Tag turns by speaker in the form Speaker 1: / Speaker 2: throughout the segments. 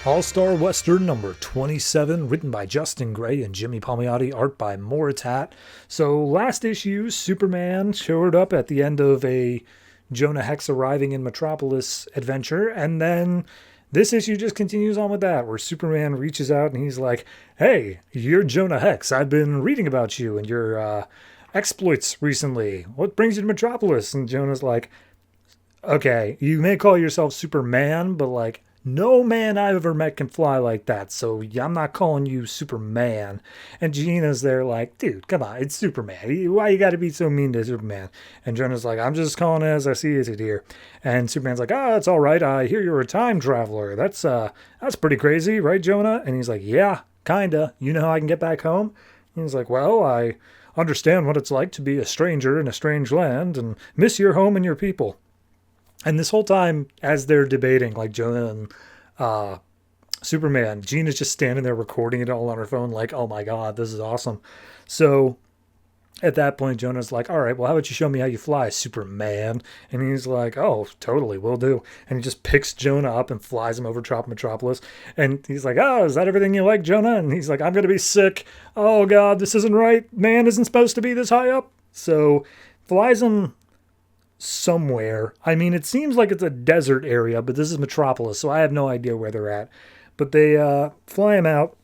Speaker 1: All-Star Western number 27, written by Justin Gray and Jimmy Palmiotti, art by Moritat. So last issue, Superman showed up at the end of a Jonah Hex arriving in Metropolis adventure, and then this issue just continues on with that, where Superman reaches out and he's like, "Hey, you're Jonah Hex. I've been reading about you and your exploits recently. What brings you to Metropolis?" And Jonah's like, "Okay, you may call yourself Superman, but like no man I've ever met can fly like that. So yeah, I'm not calling you Superman." And Gina's there like, "Dude, come on, it's Superman. Why you got to be so mean to Superman?" And Jonah's like, "I'm just calling it as I see it here." And Superman's like, "Oh, it's all right. I hear you're a time traveler. That's pretty crazy, right, Jonah?" And he's like, "Yeah, kinda. You know how I can get back home?" And he's like, "Well, I understand what it's like to be a stranger in a strange land and miss your home and your people." And this whole time, as they're debating, like Jonah and uh, Superman, Gina's just standing there recording it all on her phone, like, "Oh my God, this is awesome." So at that point, Jonah's like, "All right, well, how about you show me how you fly, Superman?" And he's like, "Oh, totally, will do." And he just picks Jonah up and flies him over Trop Metropolis. And he's like, "Oh, is that everything you like, Jonah?" And he's like, "I'm going to be sick. Oh, God, this isn't right. Man isn't supposed to be this high up." So flies him somewhere. I mean, it seems like it's a desert area, but this is Metropolis, so I have no idea where they're at. But they fly him out,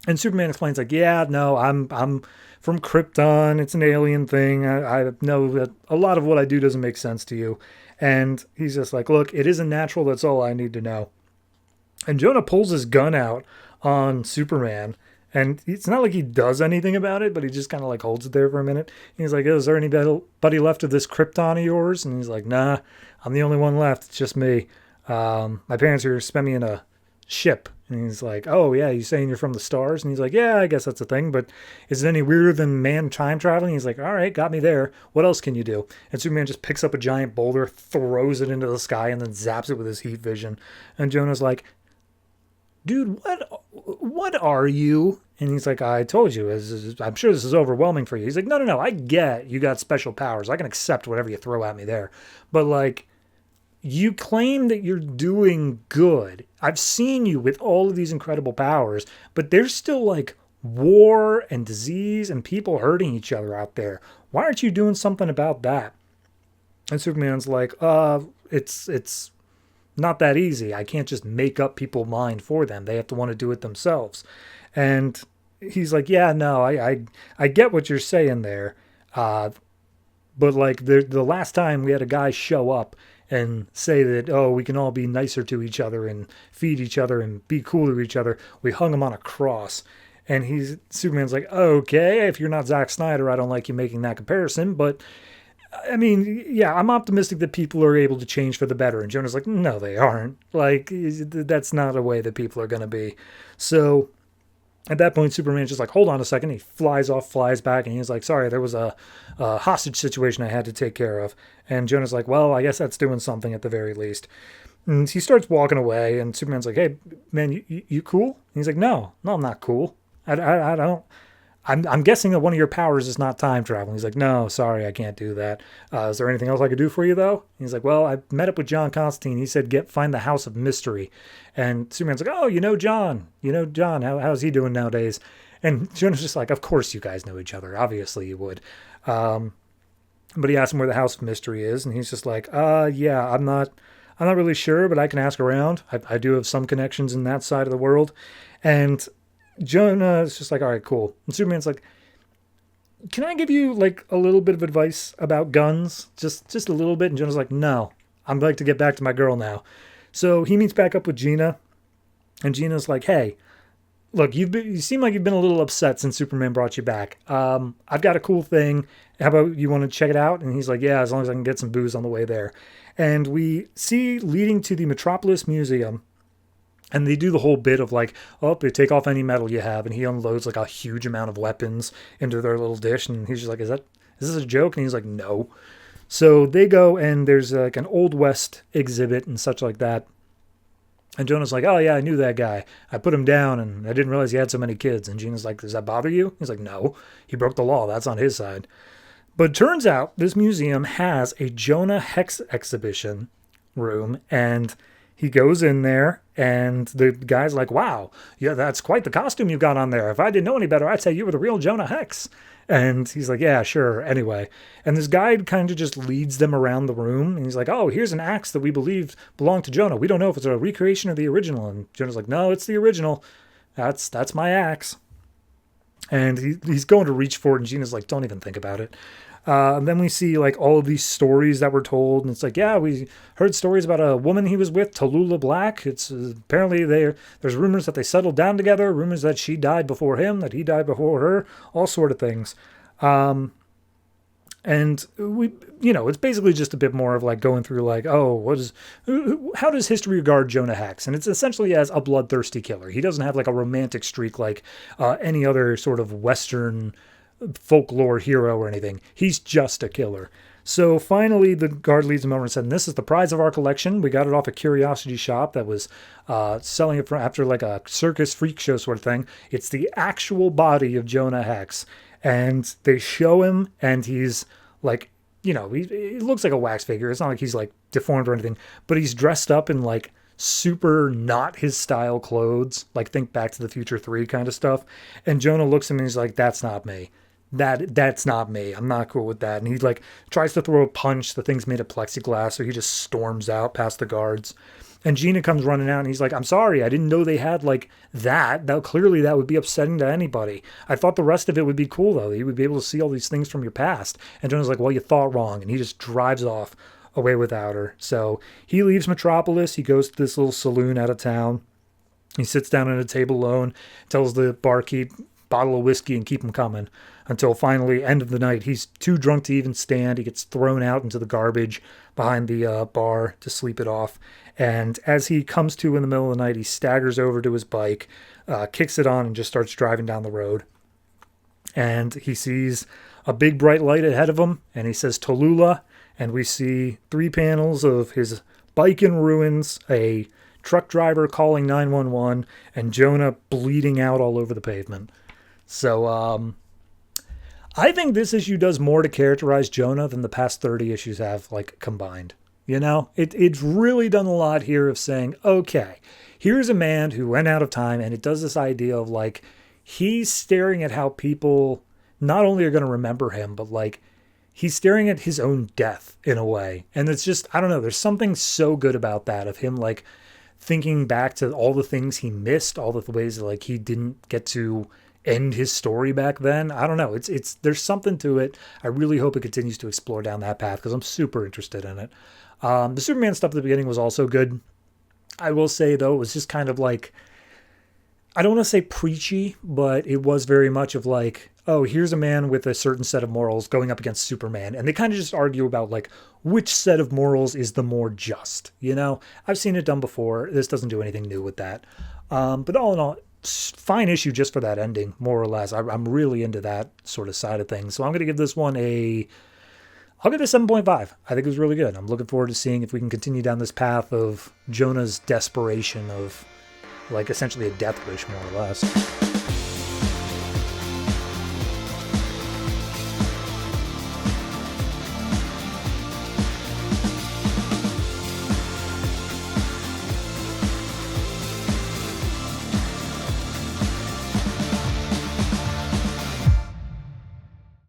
Speaker 1: and Superman explains like, "Yeah, no, I'm from Krypton. It's an alien thing. I know that a lot of what I do doesn't make sense to you." And he's just like, "Look, it isn't natural. That's all I need to know." And Jonah pulls his gun out on Superman. And it's not like he does anything about it, but he just kind of like holds it there for a minute. And he's like, "Is there anybody left of this Krypton of yours?" And he's like, "Nah, I'm the only one left. It's just me. My parents here spent me in a ship." And he's like, "Oh, yeah, you saying you're from the stars?" And he's like, "Yeah, I guess that's a thing, but is it any weirder than man time traveling?" He's like, "All right, got me there. What else can you do?" And Superman just picks up a giant boulder, throws it into the sky, and then zaps it with his heat vision. And Jonah's like, "Dude, what are you?" And he's like, "I told you, I'm sure this is overwhelming for you." He's like, "No, no, no, I get you got special powers. I can accept whatever you throw at me there. But like, you claim that you're doing good. I've seen you with all of these incredible powers, but there's still like war and disease and people hurting each other out there. Why aren't you doing something about that?" And Superman's like, it's not that easy. I can't just make up people mind for them. They have to want to do it themselves." And he's like, "Yeah, no, I get what you're saying there. Uh, but like the last time we had a guy show up and say that, oh, we can all be nicer to each other and feed each other and be cool to each other, we hung him on a cross." And Superman's like, "Okay, if you're not Zack Snyder, I don't like you making that comparison, but I mean, yeah, I'm optimistic that people are able to change for the better." And Jonah's like, "No, they aren't. Like, that's not a way that people are going to be." So at that point, Superman's just like, "Hold on a second." He flies off, flies back, and he's like, "Sorry, there was a hostage situation I had to take care of." And Jonah's like, "Well, I guess that's doing something at the very least." And he starts walking away, and Superman's like, "Hey, man, you cool?" And he's like, "No, no, I'm not cool. I don't. I'm guessing that one of your powers is not time traveling." He's like, "No, sorry, I can't do that. Is there anything else I could do for you, though?" And he's like, "Well, I met up with John Constantine. He said find the House of Mystery." And Superman's like, "Oh, you know John. You know John. How's he doing nowadays?" And Jonah's just like, "Of course you guys know each other. Obviously you would." But he asks him where the House of Mystery is, and he's just like, Yeah, I'm not really sure, but I can ask around. I do have some connections in that side of the world." And Jonah is just like, "All right, cool." And Superman's like, "Can I give you like a little bit of advice about guns? Just a little bit." And Jonah's like, "No, I'd like to get back to my girl now." So he meets back up with Gina, and Gina's like, "Hey, look, you seem like you've been a little upset since Superman brought you back. I've got a cool thing. How about you want to check it out?" And he's like, "Yeah, as long as I can get some booze on the way there." And we see leading to the Metropolis Museum. And they do the whole bit of like, "Oh, they take off any metal you have," and he unloads like a huge amount of weapons into their little dish, and he's just like, is this a joke?" And he's like, "No." So they go, and there's like an Old West exhibit and such like that. And Jonah's like, "Oh yeah, I knew that guy. I put him down, and I didn't realize he had so many kids." And Gina's like, "Does that bother you?" He's like, "No, he broke the law. That's on his side." But it turns out this museum has a Jonah Hex exhibition room, and he goes in there, and the guy's like, wow, yeah, that's quite the costume you got on there. If I didn't know any better, I'd say you were the real Jonah Hex. And he's like, yeah, sure, anyway. And this guide kind of just leads them around the room, and he's like, oh, here's an axe that we believed belonged to Jonah. We don't know if it's a recreation or the original. And Jonah's like, no, it's the original. That's my axe. And he's going to reach for it, and Gina's like, don't even think about it. And then we see like all of these stories that were told, and it's like, yeah, we heard stories about a woman he was with, Tallulah Black. It's apparently there's rumors that they settled down together, rumors that she died before him, that he died before her, all sort of things. And we, it's basically just a bit more of like going through like, oh, how does history regard Jonah Hex? And it's essentially as a bloodthirsty killer. He doesn't have like a romantic streak like any other sort of Western folklore hero or anything. He's just a killer. So finally, the guard leads him over and said, this is the prize of our collection. We got it off a curiosity shop that was selling it after like a circus freak show sort of thing. It's the actual body of Jonah Hex. And they show him, and he's like, he looks like a wax figure. It's not like he's like deformed or anything, but he's dressed up in like super not his style clothes, like think Back to the Future 3 kind of stuff. And Jonah looks at him and he's like, that's not me. That's not me. I'm not cool with that. And he like tries to throw a punch. The thing's made of plexiglass, so he just storms out past the guards. And Gina comes running out, and he's like, I'm sorry, I didn't know they had like that. Now, clearly that would be upsetting to anybody. I thought the rest of it would be cool, though. You would be able to see all these things from your past. And Jonah's like, well, you thought wrong. And he just drives off away without her. So he leaves Metropolis. He goes to this little saloon out of town. He sits down at a table alone, tells the barkeep, bottle of whiskey and keep him coming, until finally, end of the night, he's too drunk to even stand. He gets thrown out into the garbage behind the bar to sleep it off. And as he comes to in the middle of the night, he staggers over to his bike, kicks it on, and just starts driving down the road. And he sees a big bright light ahead of him, and he says, Tallulah, and we see 3 panels of his bike in ruins, a truck driver calling 911, and Jonah bleeding out all over the pavement. So, I think this issue does more to characterize Jonah than the past 30 issues have, like, combined. It's really done a lot here of saying, okay, here's a man who went out of time, and it does this idea of, like, he's staring at how people not only are going to remember him, but, like, he's staring at his own death in a way. And it's just, I don't know, there's something so good about that, of him, like, thinking back to all the things he missed, all the ways that, like, he didn't get to end his story back then. I don't know. It's there's something to it. I really hope it continues to explore down that path because I'm super interested in it. The Superman stuff at the beginning was also good. I will say, though, it was just kind of like, I don't want to say preachy, but it was very much of like, oh, here's a man with a certain set of morals going up against Superman. And they kind of just argue about like which set of morals is the more just, I've seen it done before. This doesn't do anything new with that. But all in all, fine issue just for that ending, more or less. I'm really into that sort of side of things. So I'm going to give this one I'll give it a 7.5. I think it was really good. I'm looking forward to seeing if we can continue down this path of Jonah's desperation of, like, essentially a death wish, more or less.